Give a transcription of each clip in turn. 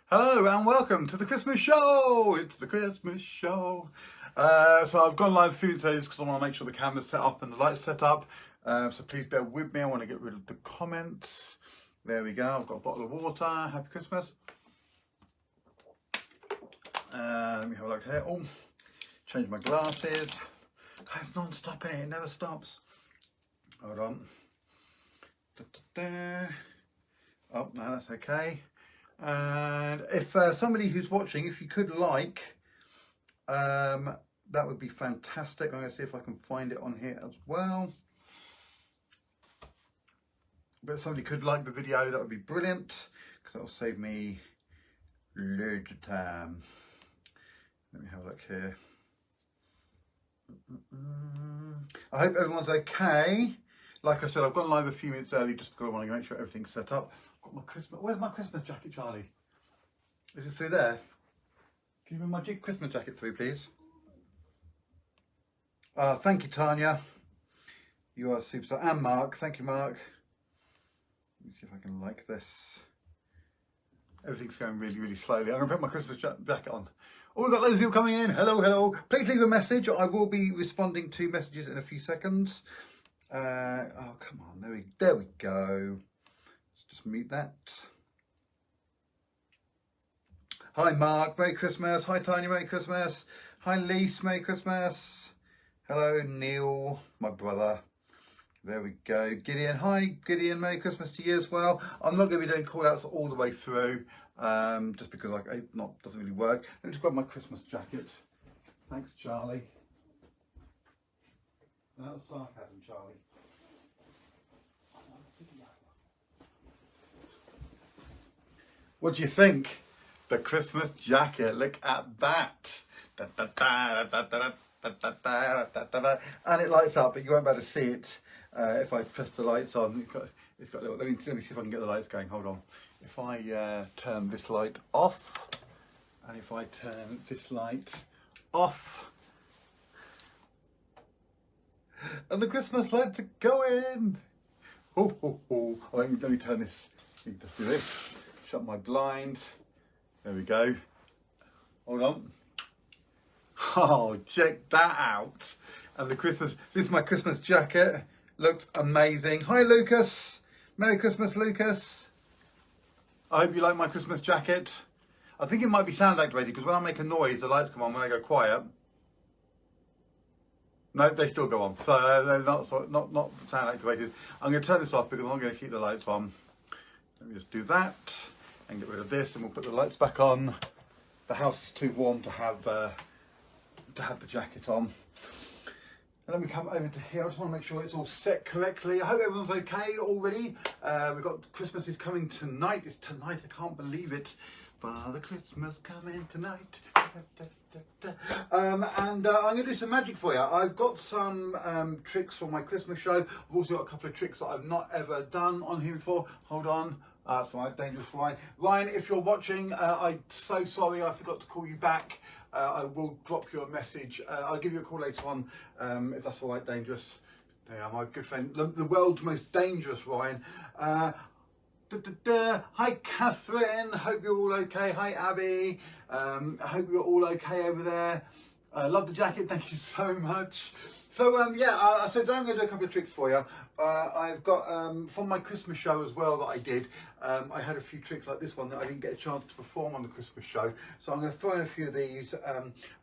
Hello and welcome to the Christmas show. It's the Christmas show. So I've gone live a few minutes early because I want to make sure the camera's set up and the lights set up. So please bear with me. I want to get rid of the comments. There we go. I've got a bottle of water. Happy Christmas. Let me have a look here. Oh, change my glasses. Guys, non-stop in it. It never stops. Hold on. Da, da, da. Oh, no, that's okay. And if somebody who's watching, if you could like, that would be fantastic. I'm going to see if I can find it on here as well. But if somebody could like the video, that would be brilliant, because that will save me loads of time. Let me have a look here. I hope everyone's okay. Like I said, I've gone live a few minutes early just because I want to make sure everything's set up. I've got my Christmas. Where's my Christmas jacket, Charlie? Is it through there? Can you bring my Christmas jacket through, please? Thank you, Tanya. You are a superstar. And Mark. Thank you, Mark. Let me see if I can like this. Everything's going really, really slowly. I'm going to put my Christmas jacket on. Oh, we've got loads of people coming in. Hello, hello. Please leave a message. I will be responding to messages in a few seconds. Oh, come on. There we go. Let's just mute that. Hi, Mark. Merry Christmas. Hi, Tanya. Merry Christmas. Hi, Lise. Merry Christmas. Hello, Neil, my brother. There we go. Gideon. Hi, Gideon. Merry Christmas to you as well. I'm not going to be doing call-outs all the way through, just because it doesn't really work. Let me just grab my Christmas jacket. Thanks, Charlie. That was sarcasm, Charlie. What do you think? The Christmas jacket. Look at that. And it lights up, but you won't be able to see it if I press the lights on. It's got a little. Let me see if I can get the lights going. Hold on. If I turn this light off, and if I turn this light off, and the Christmas lights are going. Oh, oh, oh. Oh, let me turn this. Let me just do this. Shut my blinds. There we go. Hold on. Oh, check that out. And this is my Christmas jacket. Looks amazing. Hi, Lucas. Merry Christmas, Lucas. I hope you like my Christmas jacket. I think it might be sound activated because when I make a noise, the lights come on. When I go quiet, no, they still go on. So they're not sound activated. I'm going to turn this off because I'm going to keep the lights on. Let me just do that and get rid of this, and we'll put the lights back on. The house is too warm to have the jacket on. And then we come over to here. I just want to make sure it's all set correctly. I hope everyone's okay already. We've got Christmas is coming tonight. It's tonight. I can't believe it. Father Christmas coming tonight. And I'm going to do some magic for you. I've got some tricks for my Christmas show. I've also got a couple of tricks that I've not ever done on here before. Hold on. That's right, dangerous Ryan. Ryan, if you're watching, I'm so sorry I forgot to call you back. I will drop you a message. I'll give you a call later on, if that's all right, dangerous. Yeah, my good friend, the world's most dangerous Ryan. Hi, Catherine. Hope you're all okay. Hi, Abby. I hope you're all okay over there. Love the jacket. Thank you so much. So so I'm going to do a couple of tricks for you. I've got from my Christmas show as well that I did. I had a few tricks like this one that I didn't get a chance to perform on the Christmas show. So I'm going to throw in a few of these.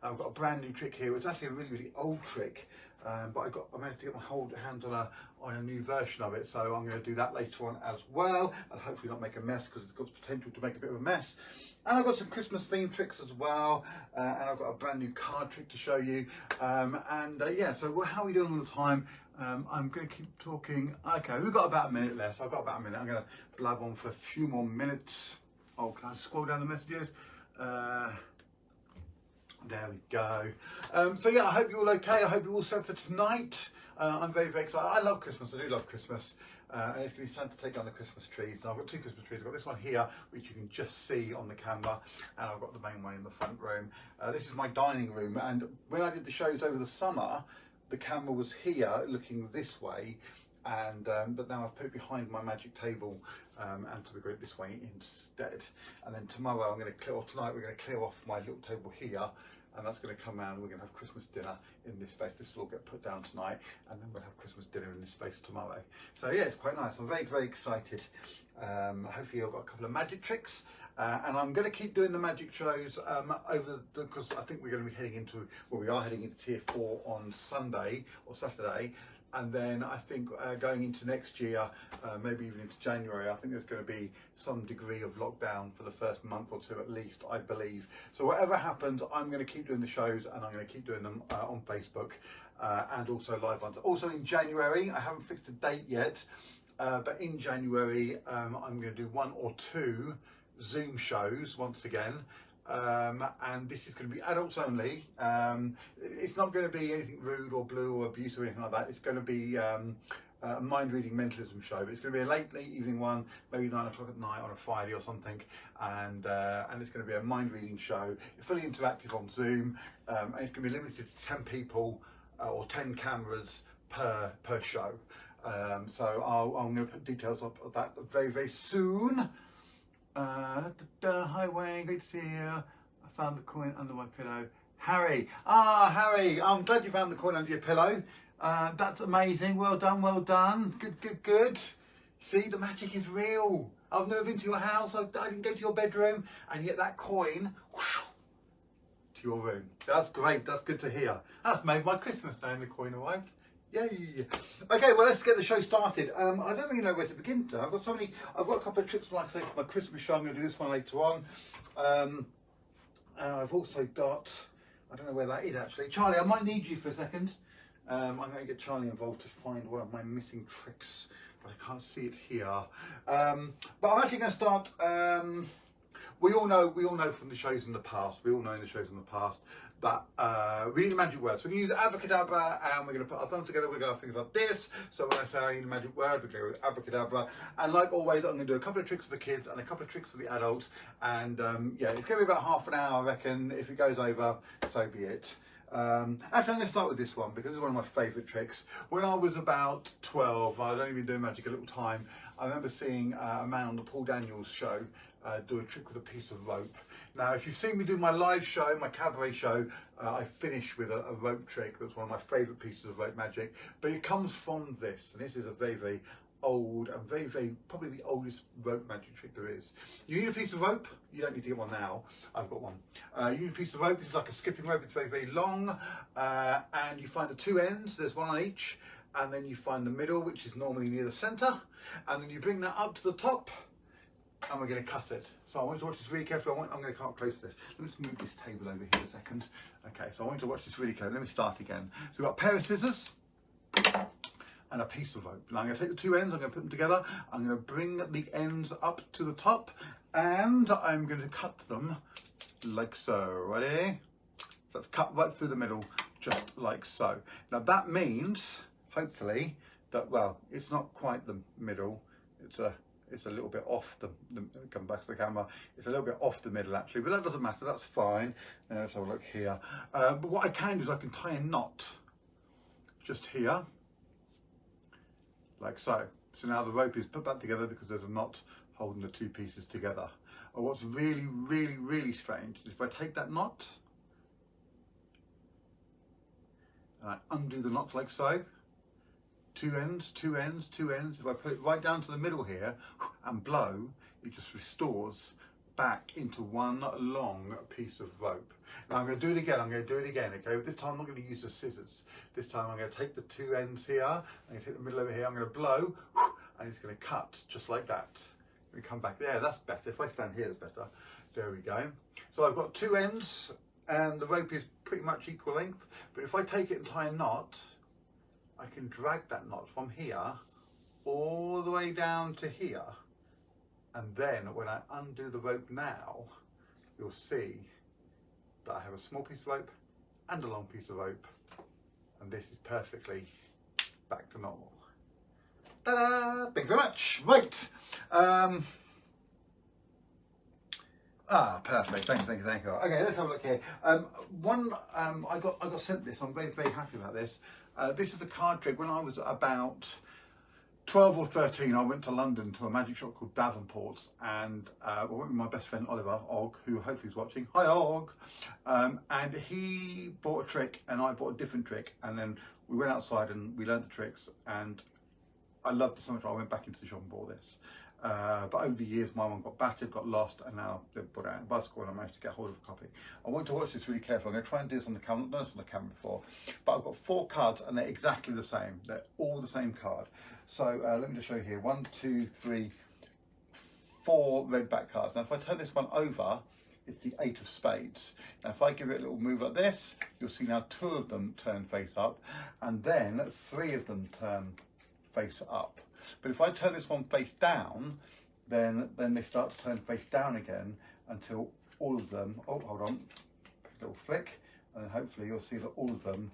I've got a brand new trick here. It's actually a really, really old trick, but I managed to get my hands on a new version of it. So I'm going to do that later on as well, and hopefully not make a mess because it's got the potential to make a bit of a mess. And I've got some Christmas themed tricks as well, and I've got a brand new card trick to show you. So how are we doing on the time? I'm going to keep talking. Okay, we've got about a minute left. I've got about a minute. I'm going to blab on for a few more minutes. Oh, can I scroll down the messages? There we go. I hope you're all okay. I hope you're all set for tonight. I'm very, very excited. I love Christmas. I do love Christmas. And it's going to be time to take down the Christmas trees. Now I've got two Christmas trees. I've got this one here, which you can just see on the camera, and I've got the main one in the front room. This is my dining room, and when I did the shows over the summer, the camera was here looking this way, and but now I've put it behind my magic table, and so we've got it this way instead. And then tomorrow I'm going to clear, or tonight we're going to clear off my little table here, and that's going to come around. We're going to have Christmas dinner in this space. This will all get put down tonight, and then we'll have Christmas dinner in this space tomorrow. So yeah, it's quite nice. I'm very, very excited. Hopefully I've got a couple of magic tricks, and I'm going to keep doing the magic shows because I think we're going to be heading into, well, we are heading into tier 4 on Sunday or Saturday. And then I think going into next year, maybe even into January, I think there's going to be some degree of lockdown for the first month or two at least, I believe. So whatever happens, I'm going to keep doing the shows, and I'm going to keep doing them on Facebook and also live ones. Also in January, I haven't fixed a date yet, but in January, I'm going to do 1 or 2 Zoom shows once again. And this is going to be adults only. It's not going to be anything rude or blue or abuse or anything like that. It's going to be a mind reading mentalism show. But it's going to be a late evening one, maybe 9 o'clock at night on a Friday or something, and it's going to be a mind reading show, fully interactive on Zoom, and it's going to be limited to 10 people or 10 cameras per show. So I'm going to put details of that very, very soon. Hi Wayne, great to see you. I found the coin under my pillow. Harry, Harry, I'm glad you found the coin under your pillow. That's amazing, well done, well done. Good. See, the magic is real. I've never been to your house, I didn't go to your bedroom, and yet that coin, whoosh, to your room. That's great, that's good to hear. That's made my Christmas day and the coin arrived. Yay! Okay, well, let's get the show started. I don't really know where to begin. I've got a couple of tricks, like I say, for my Christmas show. I'm going to do this one later on. And I've also got, I don't know where that is actually. Charlie, I might need you for a second. I'm going to get Charlie involved to find one of my missing tricks, but I can't see it here. But I'm actually going to start. We all know from the shows in the past. We all know in the shows in the past that we need a magic word. So we can use abracadabra, and we're going to put our thumbs together. We're going to have things like this. So when I say I need a magic word, we're going to go with abracadabra. And like always, I'm going to do a couple of tricks for the kids and a couple of tricks for the adults. And yeah, it's going to be about half an hour, I reckon. If it goes over, so be it. Actually, I'm going to start with this one because it's one of my favourite tricks. When I was about 12, I'd only been doing magic a little time. I remember seeing a man on the Paul Daniels show do a trick with a piece of rope. Now, if you've seen me do my live show, my cabaret show, I finish with a rope trick. That's one of my favourite pieces of rope magic. But it comes from this, and this is a very, very old and very, very, probably the oldest rope magic trick there is. You need a piece of rope. You don't need to get one now. I've got one. You need a piece of rope. This is like a skipping rope. It's very, very long. And you find the 2 ends. There's one on each. And then you find the middle, which is normally near the centre. And then you bring that up to the top. And we're going to cut it. So I want you to watch this really carefully. I'm going to come close to this. Let me just move this table over here a second. Okay, so I want you to watch this really carefully. Let me start again. So we've got a pair of scissors and a piece of rope. Now I'm going to take the 2 ends, I'm going to put them together. I'm going to bring the ends up to the top, and I'm going to cut them like so. Ready? So let's cut right through the middle, just like so. Now that means, hopefully, that, well, it's not quite the middle. It's a little bit off the come back to the camera. It's a little bit off the middle actually, but that doesn't matter. That's fine. Let's have a look here. But what I can do is I can tie a knot just here, like so. So now the rope is put back together because there's a knot holding the 2 pieces together. And what's really, really, really strange is if I take that knot and I undo the knot like so. 2 ends, 2 ends, 2 ends. If I put it right down to the middle here and blow, it just restores back into one long piece of rope. Now I'm going to do it again, okay? But this time I'm not going to use the scissors. This time I'm going to take the 2 ends here, I'm going to take the middle over here, I'm going to blow, and it's going to cut just like that. I'm going to come back there, that's better. If I stand here, it's better. There we go. So I've got 2 ends, and the rope is pretty much equal length, but if I take it and tie a knot, I can drag that knot from here all the way down to here, and then when I undo the rope now, you'll see that I have a small piece of rope and a long piece of rope, and this is perfectly back to normal. Ta-da! Thank you very much. Right. Perfect. Thank you. Okay, let's have a look here. I got sent this. I'm very, very happy about this. This is a card trick. When I was about 12 or 13, I went to London to a magic shop called Davenport's, and I went with my best friend Oliver Og, who hopefully is watching. Hi Og! And he bought a trick and I bought a different trick, and then we went outside and we learned the tricks, and I loved it so much I went back into the shop and bought this. But over the years my one got battered, got lost, and now they've put it out in bicycle and I managed to get hold of a copy. I want to watch this really carefully. I'm going to try and do this on the camera. I've done this on the camera before, but I've got 4 cards and they're exactly the same. They're all the same card. So let me just show you here. 1, 2, 3, 4 red back cards. Now if I turn this one over, it's the 8 of spades. Now if I give it a little move like this, you'll see now 2 of them turn face up, and then 3 of them turn face up. But if I turn this one face down, then they start to turn face down again until all of them, oh hold on, a little flick, and then hopefully you'll see that all of them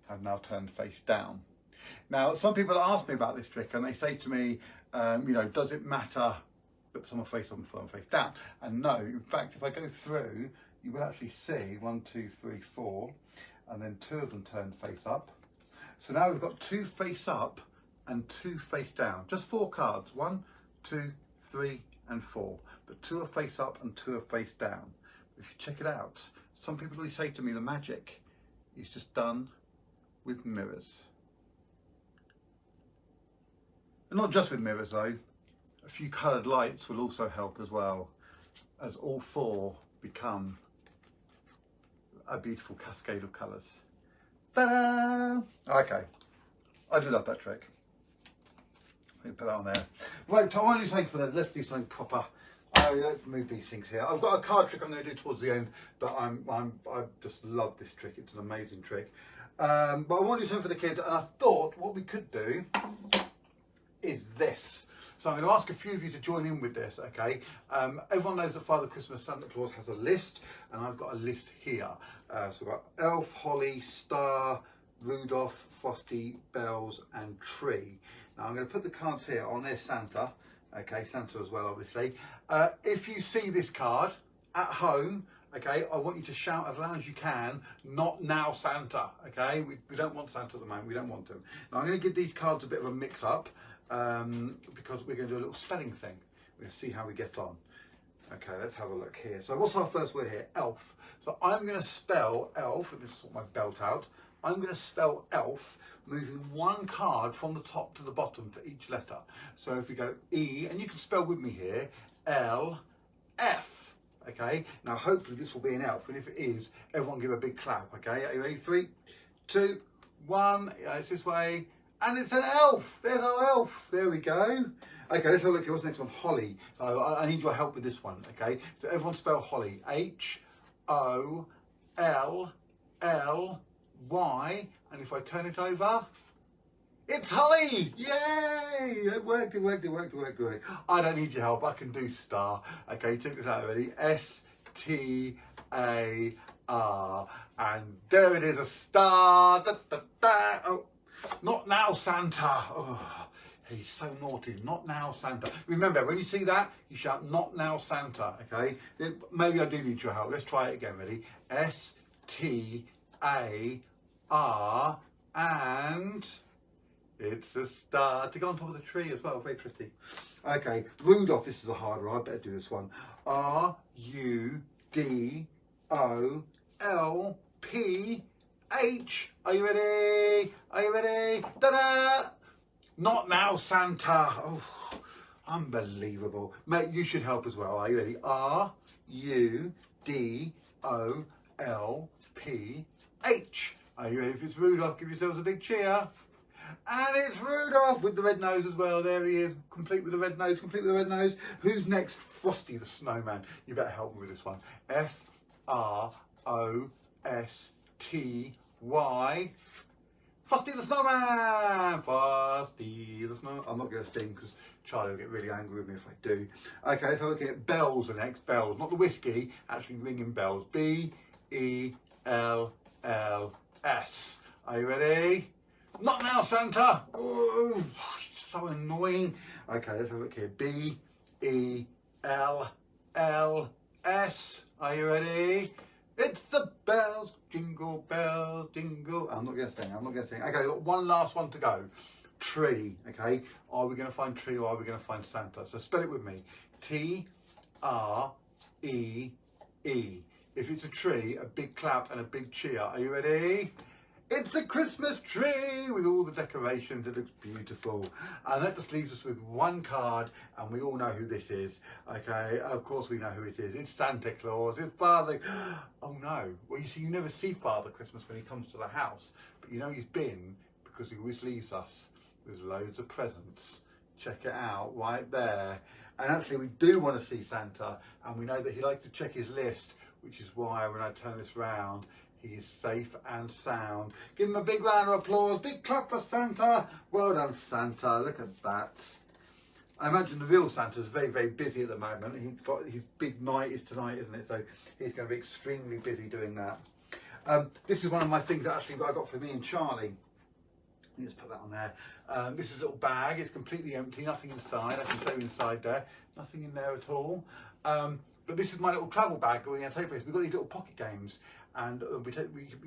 have now turned face down. Now some people ask me about this trick and they say to me, you know, does it matter that some are face up and some are face down? And no, in fact if I go through, you will actually see 1, 2, 3, 4, and then 2 of them turn face up. So now we've got 2 face up and 2 face down. Just 4 cards. 1, 2, 3, and 4. But 2 are face up and 2 are face down. If you check it out, some people always say to me the magic is just done with mirrors. And not just with mirrors though. A few coloured lights will also help as well, as all 4 become a beautiful cascade of colours. Ta-da! Okay, I do love that trick. Let me put that on there. Right, so I want to do something for that. Let's do something proper. Let's move these things here. I've got a card trick I'm going to do towards the end, but I just love this trick. It's an amazing trick. But I want to do something for the kids, and I thought what we could do is this. So I'm going to ask a few of you to join in with this, okay? Everyone knows that Father Christmas, Santa Claus has a list, and I've got a list here. So we've got Elf, Holly, Star, Rudolph, Frosty, Bells, and Tree. Now I'm going to put the cards here on their Santa, okay, Santa as well obviously. If you see this card at home, okay, I want you to shout as loud as you can, "Not now Santa," okay? We don't want Santa at the moment, we don't want him. Now I'm going to give these cards a bit of a mix up because we're going to do a little spelling thing. We're going to see how we get on. Okay, let's have a look here. So what's our first word here? Elf. So I'm going to spell elf, let me sort my belt out. I'm going to spell elf, moving 1 card from the top to the bottom for each letter. So if we go E, and you can spell with me here, L, F. Okay, now hopefully this will be an elf, and if it is, everyone give a big clap. Okay, are you ready? 3, 2, 1. It's this way, and it's an elf. There's our elf. There we go. Okay, let's have a look here. What's next one? Holly. So I need your help with this one. Okay, so everyone spell Holly. H-O-L-L-Y, and if I turn it over, it's Holly! Yay! It worked. I don't need your help, I can do Star. Okay, check this out, ready? S-T-A-R. And there it is, a star. Da, da, da. Oh, not now, Santa. Oh, he's so naughty. Not now, Santa. Remember, when you see that, you shout, "Not now, Santa," okay? Maybe I do need your help. Let's try it again, ready? S-T-A-R, and it's a star to go on top of the tree as well. Very pretty. Okay, Rudolph, this is a hard one. I better do this one. R-U-D-O-L-P-H. Are you ready? Are you ready? Ta-da! Not now, Santa. Oh, unbelievable. Mate, you should help as well. Are you ready? R-U-D-O-L-P-H. Are you ready? If it's Rudolph, give yourselves a big cheer. And it's Rudolph with the red nose as well. There he is, complete with the red nose, complete with the red nose. Who's next? Frosty the Snowman. You better help me with this one. F-R-O-S-T-Y. Frosty the Snowman! Frosty the Snowman. I'm not going to sing because Charlie will get really angry with me if I do. Okay, let's have a look at Bells next. Bells, not the whiskey, actually ringing bells. B-E-L-L-S. Are you ready? Not now, Santa! Oh, so annoying. Okay, let's have a look here. B-E-L-L-S. Are you ready? It's the bells, jingle bells, jingle. I'm not going to sing, Okay, got one last one to go. tree, okay? Are we going to find tree or are we going to find Santa? So spell it with me. T-R-E-E. If it's a tree, a big clap and a big cheer. Are you ready? It's a Christmas tree with all the decorations. It looks beautiful. And that just leaves us with one card, and we all know who this is. Okay, of course we know who it is. It's Santa Claus. It's Father. Oh no. Well, you see, you never see Father Christmas when he comes to the house, but you know he's been because he always leaves us with loads of presents. Check it out right there. And actually, we do want to see Santa, and we know that he likes to check his list, which is why when I turn this round, he is safe and sound. Give him a big round of applause. Big clap for Santa. Well done, Santa. Look at that. I imagine the real Santa's very, very busy at the moment. He's got his big night is tonight, isn't it? So he's going to be extremely busy doing that. This is one of my things that actually I got for me and Charlie. Let me just put that on there. This is a little bag. It's completely empty. Nothing inside. I can show you inside there. Nothing in there at all. But this is my little travel bag that we're going to take with us. We've got these little pocket games, and we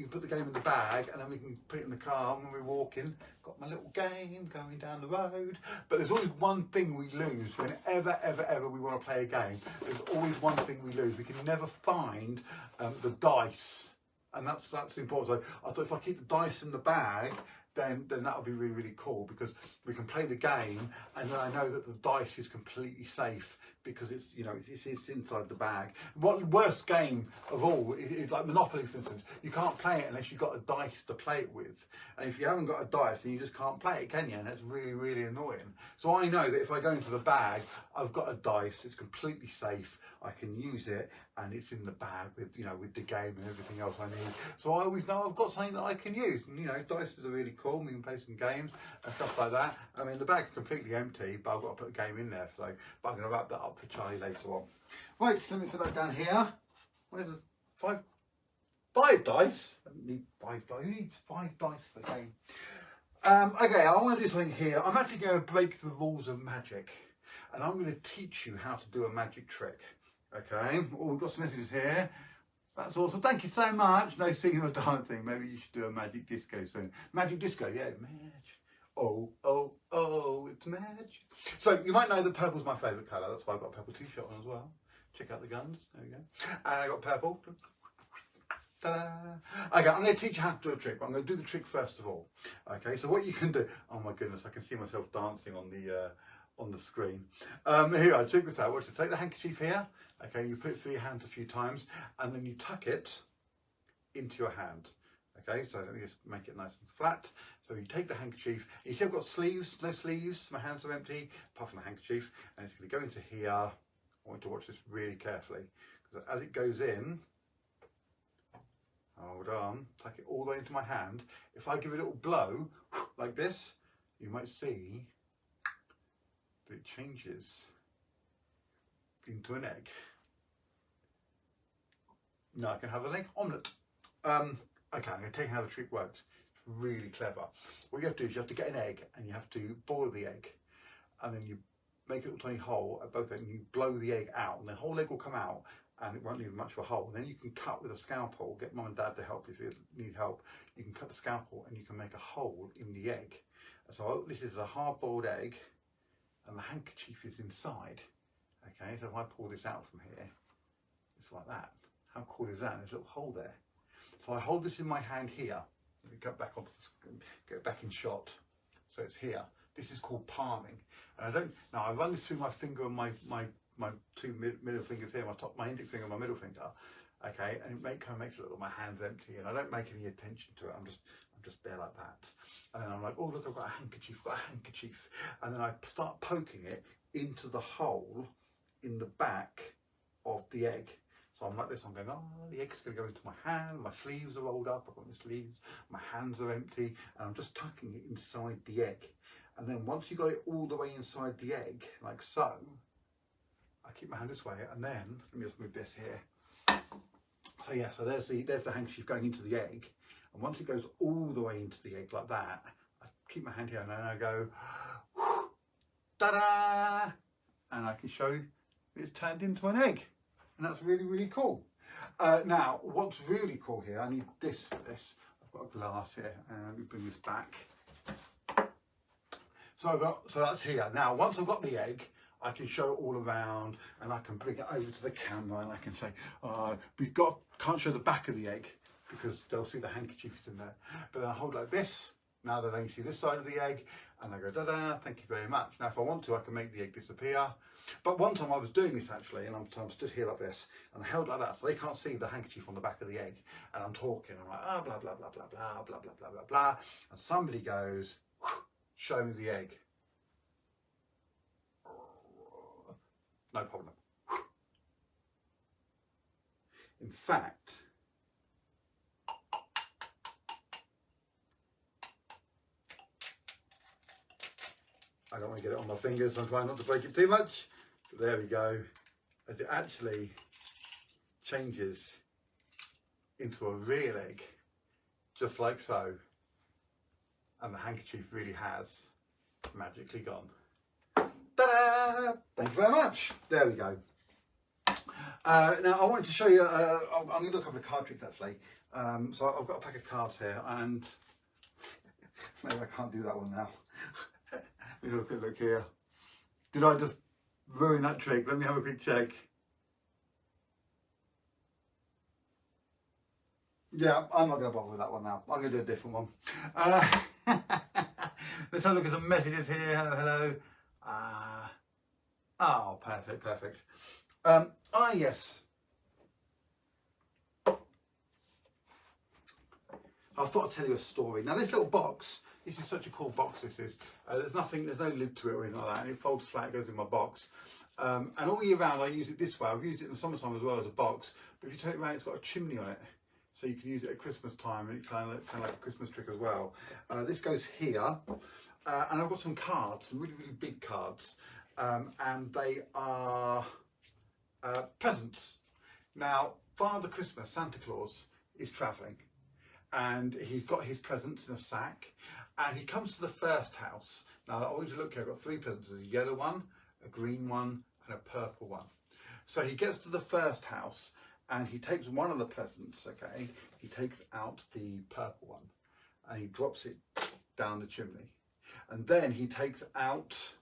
put the game in the bag, and then we can put it in the car when we're walking. Got my little game going down the road. But there's always one thing we lose whenever, ever we want to play a game. There's always one thing we lose. We can never find the dice, and that's important. So I thought if I keep the dice in the bag, then that'll be really, really cool, because we can play the game and then I know that the dice is completely safe because it's, you know, it's inside the bag. What worst game of all is like Monopoly, for instance. You can't play it unless you've got a dice to play it with. And if you haven't got a dice, then you just can't play it, can you? And that's really, really annoying. So I know that if I go into the bag, I've got a dice, it's completely safe. I can use it and it's in the bag with, you know, with the game and everything else I need. So I always know I've got something that I can use. And, you know, dice are really cool. We can play some games and stuff like that. I mean, the bag's completely empty, but I've got to put a game in there. So, but I'm going to wrap that up for Charlie later on. Right, so let me put that down here. Where's the five dice? I don't need 5 dice. Who needs 5 dice for the game? Okay, I want to do something here. I'm actually going to break the rules of magic, and I'm going to teach you how to do a magic trick. Okay, well, we've got some messages here. That's awesome. Thank you so much. No singing or dancing. Maybe you should do a magic disco soon. Magic disco, yeah. Magic. Oh, oh, oh, it's magic. So you might know that purple's my favourite colour. That's why I've got a purple t-shirt on as well. Check out the guns. There we go. And I got purple. Ta-da. Okay, I'm going to teach you how to do a trick, but I'm going to do the trick first of all. Okay, so what you can do. Oh my goodness, I can see myself dancing on the screen. Here, I check this out. Watch this. Take the handkerchief here. Okay, you put it through your hand a few times, and then you tuck it into your hand. Okay, so let me just make it nice and flat. So you take the handkerchief. You see I've got sleeves, no sleeves. My hands are empty, apart from the handkerchief, and it's going to go into here. I want you to watch this really carefully, because as it goes in, hold on, tuck it all the way into my hand. If I give it a little blow, like this, you might see that it changes into an egg. Now I can have an egg omelette. Okay, I'm going to tell you how the trick works. It's really clever. What you have to do is you have to get an egg and you have to boil the egg, and then you make a little tiny hole at both ends and you blow the egg out, and the whole egg will come out and it won't leave much of a hole. And then you can cut with a scalpel. Get mum and dad to help if you need help. You can cut the scalpel and you can make a hole in the egg. So this is a hard-boiled egg and the handkerchief is inside. Okay, so if I pull this out from here, it's like that. How cool is that? There's a little hole there. So I hold this in my hand here. Let me go back onto this, get back in shot. So it's here. This is called palming. And now I run this through my finger and my two middle fingers here, my index finger and my middle finger. Okay, and it kind of makes it look like my hand's empty, and I don't make any attention to it. I'm just there like that. And then I'm like, oh look, I've got a handkerchief, And then I start poking it into the hole in the back of the egg. So I'm like this, I'm going, oh, the egg's going to go into my hand, my sleeves are rolled up, I've got my sleeves, my hands are empty, and I'm just tucking it inside the egg. And then once you got it all the way inside the egg, like so, I keep my hand this way, and then, let me just move this here. So yeah, so there's the handkerchief going into the egg, and once it goes all the way into the egg like that, I keep my hand here, and then I go, ta-da! And I can show you it's turned into an egg. And that's really, really cool. Now, what's really cool here, I need this for this. I've got a glass here, and let me bring this back. So that's here. Now, once I've got the egg, I can show it all around, and I can bring it over to the camera, and I can say, can't show the back of the egg because they'll see the handkerchiefs in there. But then I hold like this. Now they only see this side of the egg, and I go, da-da, thank you very much. Now, if I want to, I can make the egg disappear. But one time I was doing this actually, and I'm stood here like this, and I held like that, so they can't see the handkerchief on the back of the egg. And I'm talking, I'm like, blah, blah, blah, blah, blah, blah, blah, blah, blah, blah. And somebody goes, show me the egg. No problem. In fact, I don't want to get it on my fingers, so I'm trying not to break it too much. But there we go. As it actually changes into a real egg, just like so. And the handkerchief really has magically gone. Ta-da! Thank you very much. There we go. Now I wanted to show you, I'm going to do a couple of card tricks actually. So I've got a pack of cards here, and maybe I can't do that one now. Let me have a quick look here. Did I just ruin that trick? Let me have a quick check. Yeah, I'm not going to bother with that one now. I'm going to do a different one. Let's have a look at some messages here. Hello, hello. Oh, perfect, perfect. Yes. I thought I'd tell you a story. Now, this little box, this is such a cool box, this is. There's no lid to it or anything like that, and it folds flat, it goes in my box. And all year round, I use it this way. I've used it in the summertime as well as a box, but if you turn it around, it's got a chimney on it. So you can use it at Christmas time, and it's kind of like a Christmas trick as well. This goes here, and I've got some cards, some really, really big cards, and they are presents. Now, Father Christmas, Santa Claus, is travelling, and he's got his presents in a sack, and he comes to the first house. Now, I want you to look here, I've got 3 presents, a yellow one, a green one, and a purple one. So he gets to the first house, and he takes one of the presents, okay, he takes out the purple one, and he drops it down the chimney. And then he takes out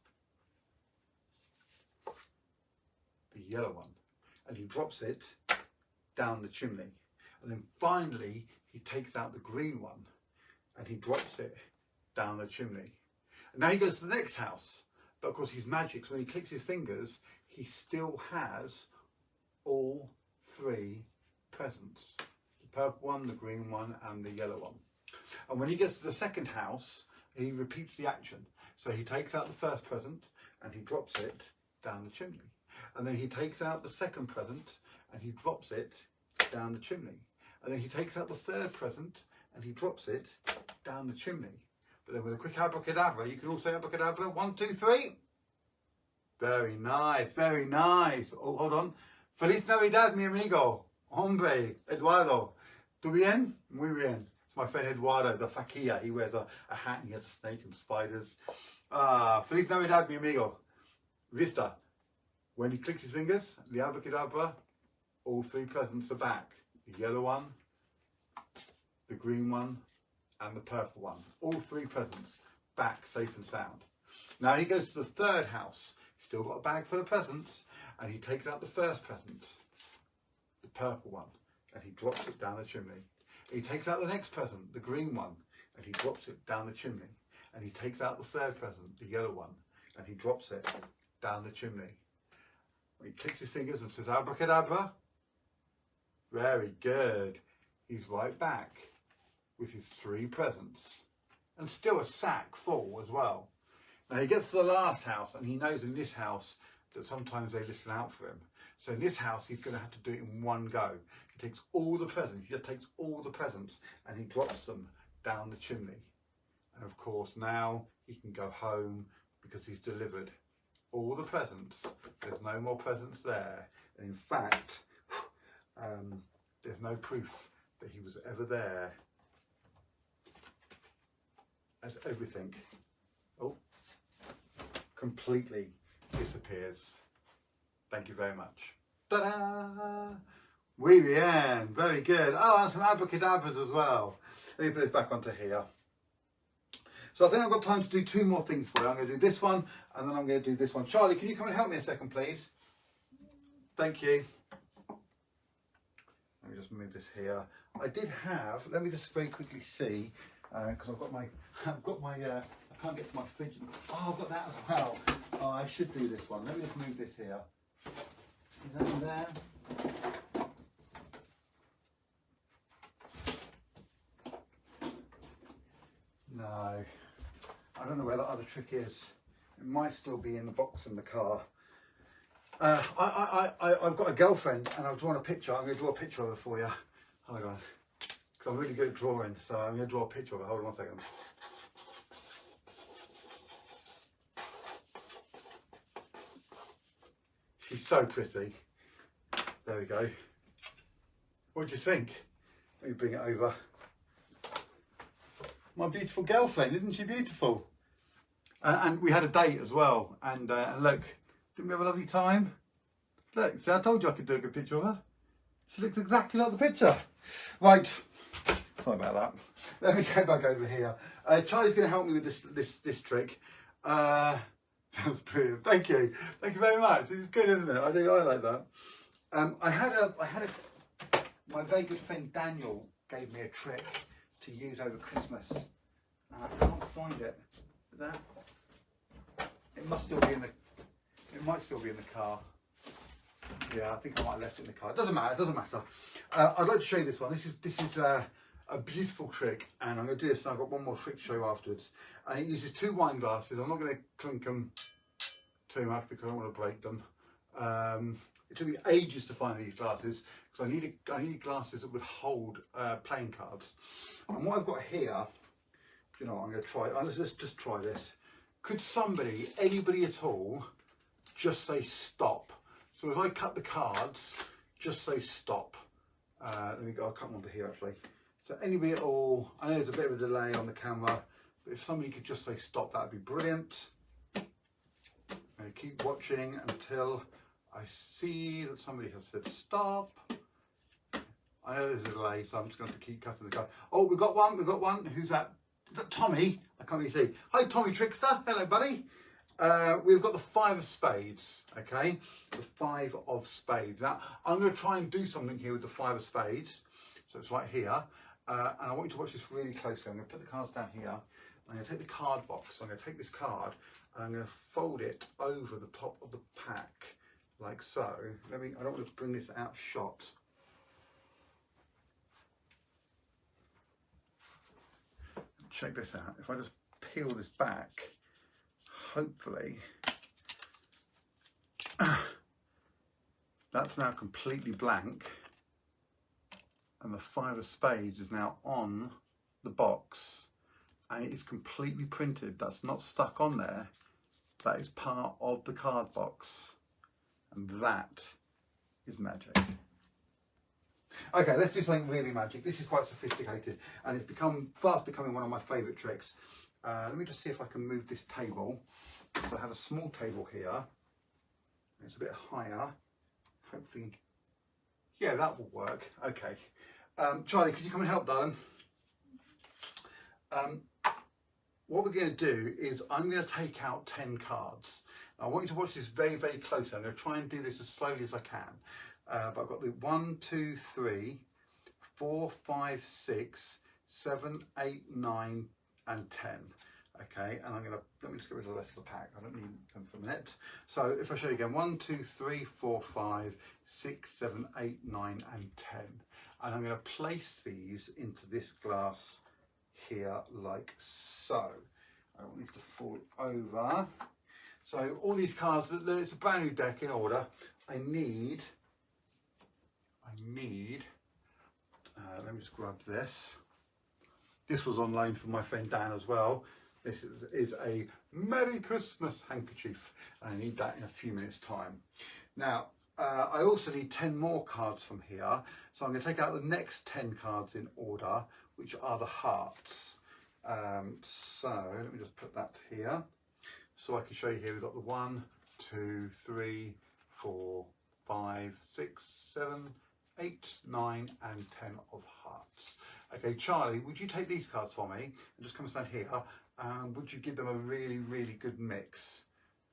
the yellow one, and he drops it down the chimney. And then finally, he takes out the green one, and he drops it down the chimney. And now he goes to the next house, but of course he's magic, so when he clicks his fingers, he still has all 3 presents. The purple one, the green one, and the yellow one. And when he gets to the second house, he repeats the action. So he takes out the first present, and he drops it down the chimney. And then he takes out the second present, and he drops it down the chimney. And then he takes out the third present, and he drops it down the chimney. But then with a quick abracadabra, you can all say abracadabra, 1, 2, 3. Very nice, very nice. Oh, hold on. Feliz Navidad, mi amigo. Hombre, Eduardo. ¿Tú bien? Muy bien. It's my friend Eduardo, the fakir. He wears a hat and he has a snake and spiders. Feliz Navidad, mi amigo. Vista. When he clicks his fingers, the abracadabra, all 3 presents are back. The yellow one, the green one, and the purple one. All 3 presents back, safe and sound. Now he goes to the third house. He's still got a bag full of presents, and he takes out the first present, the purple one, and he drops it down the chimney. He takes out the next present, the green one, and he drops it down the chimney. And he takes out the third present, the yellow one, and he drops it down the chimney. He clicks his fingers and says abracadabra. Very good. He's right back with his 3 presents, and still a sack full as well. Now he gets to the last house, and he knows in this house that sometimes they listen out for him. So in this house, he's going to have to do it in one go. He takes all the presents, he just takes all the presents, and he drops them down the chimney. And of course, now he can go home because he's delivered all the presents. There's no more presents there. And in fact, there's no proof that he was ever there, as everything, completely disappears. Thank you very much. Ta-da! Muy bien, very good. Oh, and some abracadabras as well. Let me put this back onto here. So I think I've got time to do 2 more things for you. I'm going to do this one and then I'm going to do this one. Charlie, can you come and help me a second, please? Thank you. Let me just move this here. I did have, let me just very quickly see, because I've got my, I can't get to my fridge. Oh, I've got that as well. Oh, I should do this one. Let me just move this here. Is that in there? No, I don't know where that other trick is. It might still be in the box in the car. I've got a girlfriend and I've drawn a picture. I'm going to draw a picture of her for you. Hold on. Because I'm really good at drawing, so I'm going to draw a picture of her. Hold on 1 second. She's so pretty. There we go. What do you think? Let me bring it over. My beautiful girlfriend, isn't she beautiful? And we had a date as well. And look, didn't we have a lovely time? Look, see, I told you I could do a good picture of her. She looks exactly like the picture. Right, sorry about that. Let me go back over here. Charlie's going to help me with this trick. That's brilliant. Thank you very much. It's good, isn't it? I like that. My very good friend Daniel gave me a trick to use over Christmas, and I can't find it. That it must still be in the. It might still be in the car. Yeah, I think I might have left it in the car. It doesn't matter. It doesn't matter. I'd like to show you this one. This is a beautiful trick, and I'm going to do this. And I've got one more trick to show you afterwards. And it uses 2 wine glasses. I'm not going to clink them too much because I don't want to break them. It took me ages to find these glasses because I needed glasses that would hold playing cards. And what I've got here, you know, I'm going to try. Let's just try this. Could somebody, anybody at all, just say stop? So as I cut the cards, just say stop. Let me go. I'll cut them onto here actually. So anybody at all, I know there's a bit of a delay on the camera, but if somebody could just say stop, that'd be brilliant. And keep watching until I see that somebody has said stop. I know there's a delay, so I'm just going to keep cutting the card. Oh, we've got one. Who's that? Is that Tommy? I can't really see. Hi, Tommy Trickster. Hello, buddy. We've got the 5 of spades, okay? The 5 of spades. Now, I'm going to try and do something here with the 5 of spades. So it's right here. And I want you to watch this really closely. I'm going to put the cards down here. I'm going to take the card box. I'm going to take this card and I'm going to fold it over the top of the pack, like so. I don't want to bring this out of shot. Check this out. If I just peel this back, hopefully, that's now completely blank. And the 5 of spades is now on the box and it is completely printed. That's not stuck on there. That is part of the card box. And that is magic. Okay, let's do something really magic. This is quite sophisticated and it's fast becoming one of my favourite tricks. Let me just see if I can move this table. So I have a small table here. It's a bit higher. Hopefully, yeah, that will work. Okay. Charlie, could you come and help, darling? What we're going to do is I'm going to take out 10 cards. Now, I want you to watch this very, very closely. I'm going to try and do this as slowly as I can. But I've got the 1, 2, 3, 4, 5, 6, 7, 8, 9, and 10. Okay, and let me just get rid of the rest of the pack. I don't need them for a minute. So if I show you again, 1, 2, 3, 4, 5, 6, 7, 8, 9, and 10. And I'm going to place these into this glass here like so. I don't need to fall over. So all these cards, it's a brand new deck in order. I need, let me just grab this. This was on loan from my friend Dan as well. This is a Merry Christmas handkerchief. And I need that in a few minutes time. Now, I also need 10 more cards from here. So I'm going to take out the next 10 cards in order, which are the hearts. So let me just put that here. So I can show you here, we've got the 1, 2, 3, 4, 5, 6, 7, 8, 9, and 10 of hearts. Okay, Charlie, would you take these cards for me and just come and stand here? would you give them a really, really good mix?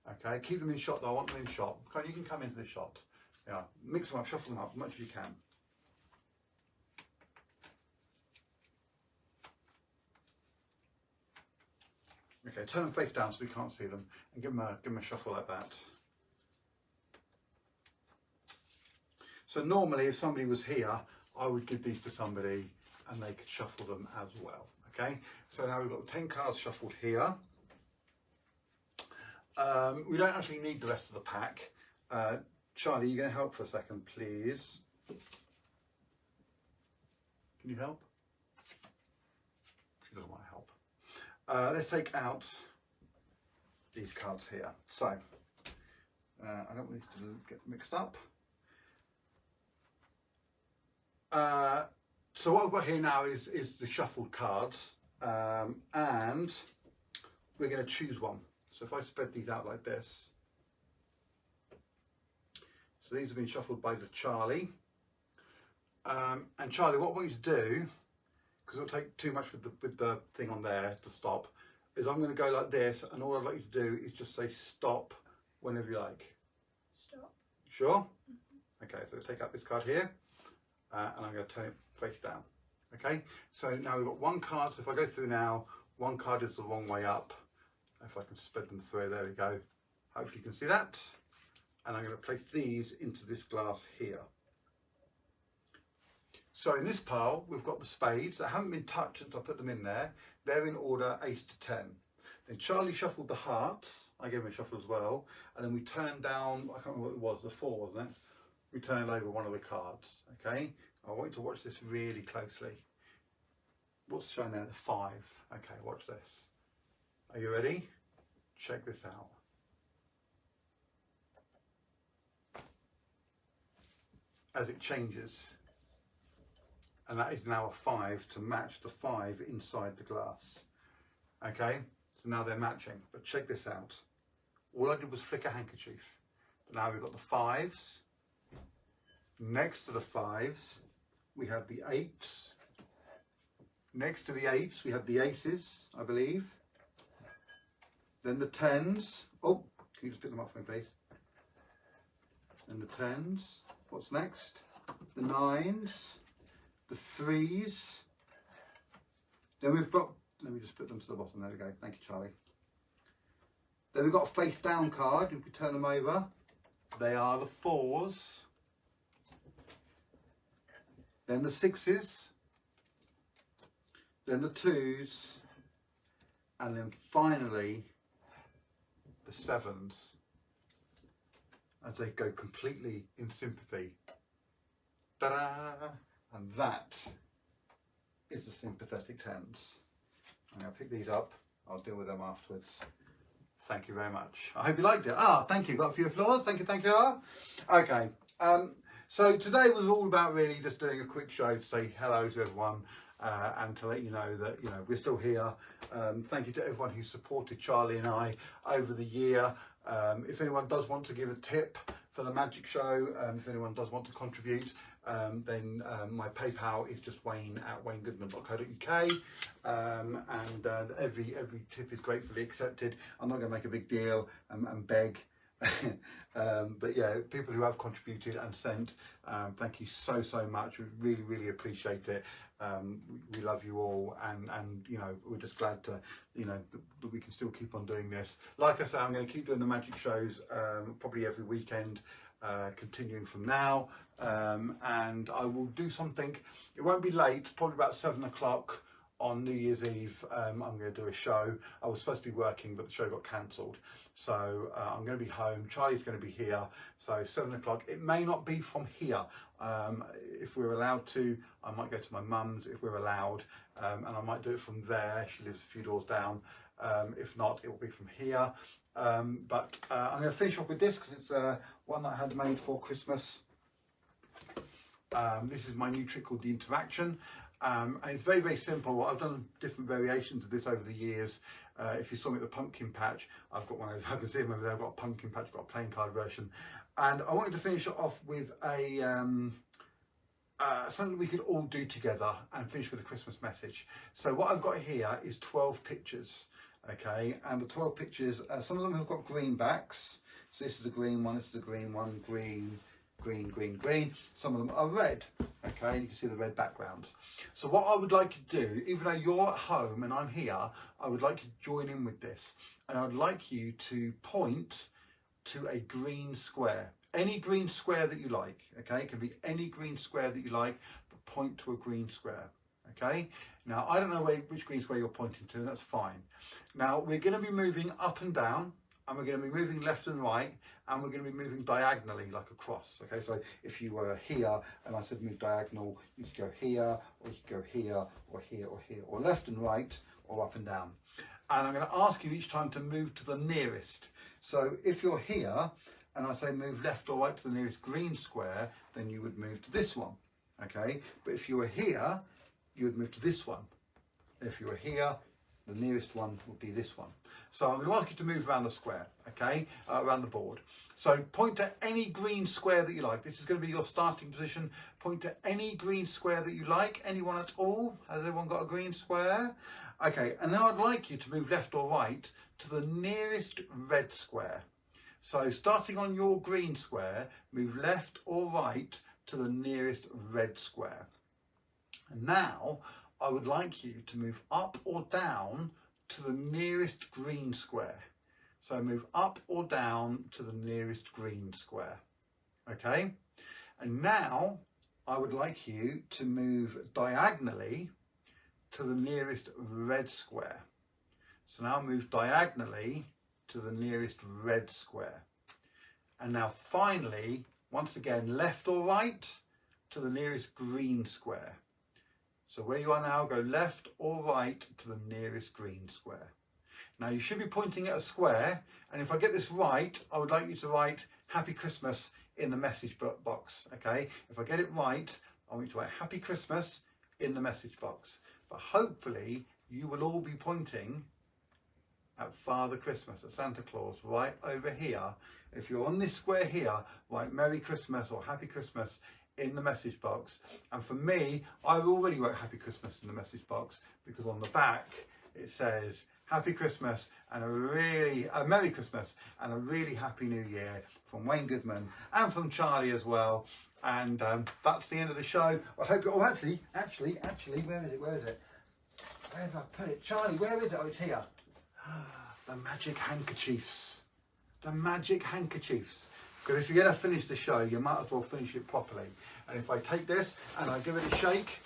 Okay, keep them in shot though, I want them in shot. You can come into the shot. Yeah, mix them up, shuffle them up as much as you can. Okay, turn them face down so we can't see them, and give them a shuffle like that. So normally if somebody was here, I would give these to somebody and they could shuffle them as well. Okay, so now we've got 10 cards shuffled here. We don't actually need the rest of the pack. Charlie, you going to help for a second, please? Can you help? She doesn't want to help. Let's take out these cards here. So, I don't want these to get mixed up. So what I've got here now is the shuffled cards, and we're going to choose one. So if I spread these out like this, so these have been shuffled by the Charlie, and Charlie, what I want you to do, because it'll take too much with the thing on there to stop, is I'm going to go like this, and all I'd like you to do is just say stop whenever you like. Stop. Sure? Mm-hmm. Okay, so take out this card here, and I'm going to turn it face down. Okay, so now we've got one card, so if I go through now, one card is the wrong way up. If I can spread them through, there we go. Hopefully you can see that. And I'm going to place these into this glass here. So in this pile, we've got the spades that haven't been touched since I put them in there. They're in order ace to 10. Then Charlie shuffled the hearts. I gave him a shuffle as well. And then we turned down, I can't remember what it was, the 4, wasn't it? We turned over one of the cards, okay? I want you to watch this really closely. What's shown there? The 5. Okay, watch this. Are you ready? Check this out. As it changes, and that is now a 5 to match the 5 inside the glass. Okay, so now they're matching, but check this out. All I did was flick a handkerchief, but now we've got the 5s. Next to the 5s, we have the 8s. Next to the 8s, we have the aces, I believe. Then the 10s. Oh, can you just pick them up for me, please? And the 10s. What's next? The 9s. The 3s. Then we've got, let me just put them to the bottom. There we go. Thank you, Charlie. Then we've got a face down card. If we turn them over, they are the 4s. Then the 6s. Then the 2s. And then finally, the 7s, as they go completely in sympathy. Ta-da! And that is the sympathetic 10s. I'm going to pick these up. I'll deal with them afterwards. Thank you very much. I hope you liked it. Thank you. Got a few applause. Thank you. Okay. So today was all about really just doing a quick show to say hello to everyone. And to let you know that we're still here. Thank you to everyone who supported Charlie and I over the year. If anyone does want to give a tip for the magic show, if anyone does want to contribute, then my PayPal is just wayne@waynegoodman.co.uk, and every tip is gratefully accepted. I'm not going to make a big deal and beg. But yeah, people who have contributed and sent, thank you so much. We really appreciate it. We love you all, and we're just glad to that we can still keep on doing this. Like I say, I'm going to keep doing the magic shows probably every weekend, continuing from now, and I will do something. It won't be late, probably about 7 o'clock on New Year's Eve. I'm going to do a show. I was supposed to be working, but the show got cancelled, so I'm going to be home. Charlie's going to be here, so 7 o'clock. It may not be from here. If we're allowed to, I might go to my mum's if we're allowed, and I might do it from there. She lives a few doors down. If not, it will be from here. But I'm going to finish off with this because it's one that I had made for Christmas. This is my new trick called the interaction. And it's very simple. I've done different variations of this over the years. If you saw me at the pumpkin patch, I've got one over, I can see them over there. I've got a pumpkin patch, I've got a playing card version. And I wanted to finish it off with a something we could all do together and finish with a Christmas message. So what I've got here is 12 pictures. Okay, and the 12 pictures, some of them have got green backs. So this is a green one, this is a green one, green, green, green, green. Some of them are red, okay, you can see the red backgrounds. So what I would like you to do, even though you're at home and I'm here, I would like you to join in with this. And I'd like you to point to a green square. Any green square that you like, okay? It can be any green square that you like, but point to a green square, okay? Now, I don't know which green square you're pointing to, that's fine. Now, we're going to be moving up and down, and we're going to be moving left and right, and we're going to be moving diagonally like a cross, okay? So if you were here and I said move diagonal, you could go here, or you could go here, or here, or here, or left and right, or up and down. And I'm going to ask you each time to move to the nearest. So if you're here and I say move left or right to the nearest green square, then you would move to this one, okay? But if you were here, you would move to this one. If you were here, the nearest one would be this one. So I'm going to ask you to move around the square, okay, around the board. So point to any green square that you like. This is going to be your starting position. Point to any green square that you like. Anyone at all? Has everyone got a green square? Okay, and now I'd like you to move left or right to the nearest red square. So starting on your green square, move left or right to the nearest red square. And now I would like you to move up or down to the nearest green square. So move up or down to the nearest green square. Okay? And now I would like you to move diagonally to the nearest red square. So now move diagonally to the nearest red square. And now finally, once again, left or right to the nearest green square. So where you are now, go left or right to the nearest green square. Now you should be pointing at a square, and if I get this right, I would like you to write Happy Christmas in the message box, okay? If I get it right, I want you to write Happy Christmas in the message box. But hopefully you will all be pointing at Father Christmas, at Santa Claus, right over here. If you're on this square here, write Merry Christmas or Happy Christmas in the message box. And for me, I already wrote Happy Christmas in the message box because on the back it says Happy Christmas and a Merry Christmas and a really Happy New Year from Wayne Goodman and from Charlie as well. And that's the end of the show. I hope you, actually, where is it? Where did I put it? Charlie, where is it? Oh, it's here. The magic handkerchiefs. The magic handkerchiefs. Because if you're going to finish the show, you might as well finish it properly. And if I take this and I give it a shake,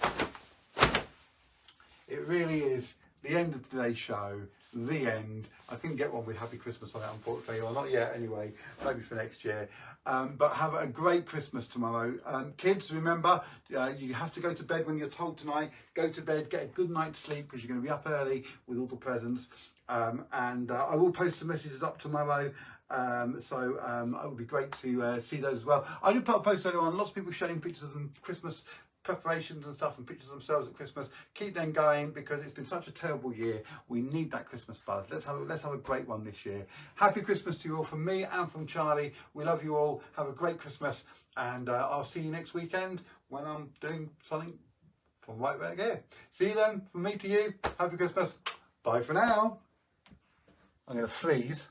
it really is the end of today's show, the end. I couldn't get one with Happy Christmas on it, unfortunately, or not yet anyway, maybe for next year. But have a great Christmas tomorrow. Kids, remember, you have to go to bed when you're told tonight. Go to bed, get a good night's sleep because you're going to be up early with all the presents. And I will post some messages up tomorrow. So it would be great to see those as well. I did put a post earlier on, lots of people showing pictures of them Christmas preparations and stuff and pictures of themselves at Christmas. Keep them going because it's been such a terrible year. We need that Christmas buzz. Let's have a great one this year. Happy Christmas to you all from me and from Charlie. We love you all. Have a great Christmas, and I'll see you next weekend when I'm doing something from right back here. See you then. From me to you. Happy Christmas. Bye for now. I'm going to freeze.